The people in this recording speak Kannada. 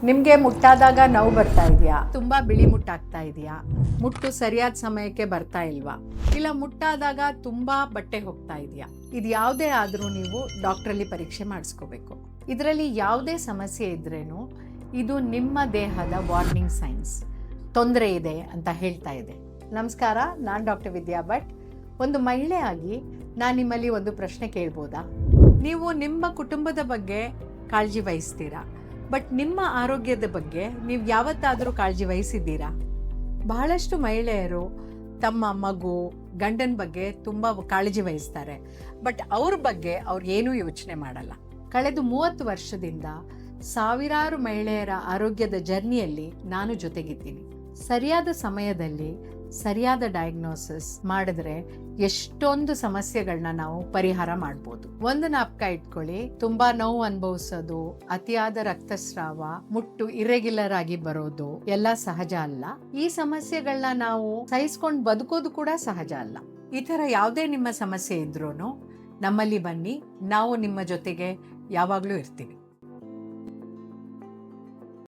ನಿಮಗೆ ಮುಟ್ಟಾದಾಗ ನೋವು ಬರ್ತಾ ಇದೆಯಾ? ತುಂಬ ಬಿಳಿ ಮುಟ್ಟಾಗ್ತಾ ಇದೆಯಾ? ಮುಟ್ಟು ಸರಿಯಾದ ಸಮಯಕ್ಕೆ ಬರ್ತಾ ಇಲ್ವಾ? ಇಲ್ಲ ಮುಟ್ಟಾದಾಗ ತುಂಬ ಬಟ್ಟೆ ಹೋಗ್ತಾ ಇದೆಯಾ? ಇದು ಯಾವುದೇ ಆದರೂ ನೀವು ಡಾಕ್ಟ್ರಲ್ಲಿ ಪರೀಕ್ಷೆ ಮಾಡಿಸ್ಕೋಬೇಕು. ಇದರಲ್ಲಿ ಯಾವುದೇ ಸಮಸ್ಯೆ ಇದ್ರೇನು ಇದು ನಿಮ್ಮ ದೇಹದ ವಾರ್ನಿಂಗ್ ಸೈನ್ಸ್, ತೊಂದರೆ ಇದೆ ಅಂತ ಹೇಳ್ತಾ ಇದೆ. ನಮಸ್ಕಾರ, ನಾನು ಡಾಕ್ಟರ್ ವಿದ್ಯಾ ಭಟ್. ಒಂದು ಮಹಿಳೆಯಾಗಿ ನಾನು ನಿಮ್ಮಲ್ಲಿ ಒಂದು ಪ್ರಶ್ನೆ ಕೇಳ್ಬೋದಾ? ನೀವು ನಿಮ್ಮ ಕುಟುಂಬದ ಬಗ್ಗೆ ಕಾಳಜಿ ವಹಿಸ್ತೀರಾ, ಬಟ್ ನಿಮ್ಮ ಆರೋಗ್ಯದ ಬಗ್ಗೆ ನೀವು ಯಾವತ್ತಾದರೂ ಕಾಳಜಿ ವಹಿಸಿದ್ದೀರಾ? ಬಹಳಷ್ಟು ಮಹಿಳೆಯರು ತಮ್ಮ ಮಗು, ಗಂಡನ ಬಗ್ಗೆ ತುಂಬ ಕಾಳಜಿ ವಹಿಸ್ತಾರೆ, ಬಟ್ ಅವ್ರ ಬಗ್ಗೆ ಅವ್ರು ಏನೂ ಯೋಚನೆ ಮಾಡಲ್ಲ. ಕಳೆದ 30 ವರ್ಷದಿಂದ ಸಾವಿರಾರು ಮಹಿಳೆಯರ ಆರೋಗ್ಯದ ಜರ್ನಿಯಲ್ಲಿ ನಾನು ಜೊತೆಗಿದ್ದೀನಿ. ಸರಿಯಾದ ಸಮಯದಲ್ಲಿ ಸರಿಯಾದ ಡಯಾಗ್ನೋಸಿಸ್ ಮಾಡಿದ್ರೆ ಎಷ್ಟೊಂದು ಸಮಸ್ಯೆಗಳನ್ನ ನಾವು ಪರಿಹಾರ ಮಾಡ್ಬೋದು. ಒಂದು ಜ್ಞಾಪಕ ಇಟ್ಕೊಳ್ಳಿ, ತುಂಬಾ ನೋವು ಅನುಭವಿಸೋದು, ಅತಿಯಾದ ರಕ್ತಸ್ರಾವ, ಮುಟ್ಟು ಇರೆಗ್ಯುಲರ್ ಆಗಿ ಬರೋದು ಎಲ್ಲ ಸಹಜ ಅಲ್ಲ. ಈ ಸಮಸ್ಯೆಗಳನ್ನ ನಾವು ಸಹಿಸ್ಕೊಂಡು ಬದುಕೋದು ಕೂಡ ಸಹಜ ಅಲ್ಲ. ಈ ಥರ ಯಾವುದೇ ನಿಮ್ಮ ಸಮಸ್ಯೆ ಇದ್ರೂ ನಮ್ಮಲ್ಲಿ ಬನ್ನಿ, ನಾವು ನಿಮ್ಮ ಜೊತೆಗೆ ಯಾವಾಗಲೂ ಇರ್ತೀವಿ.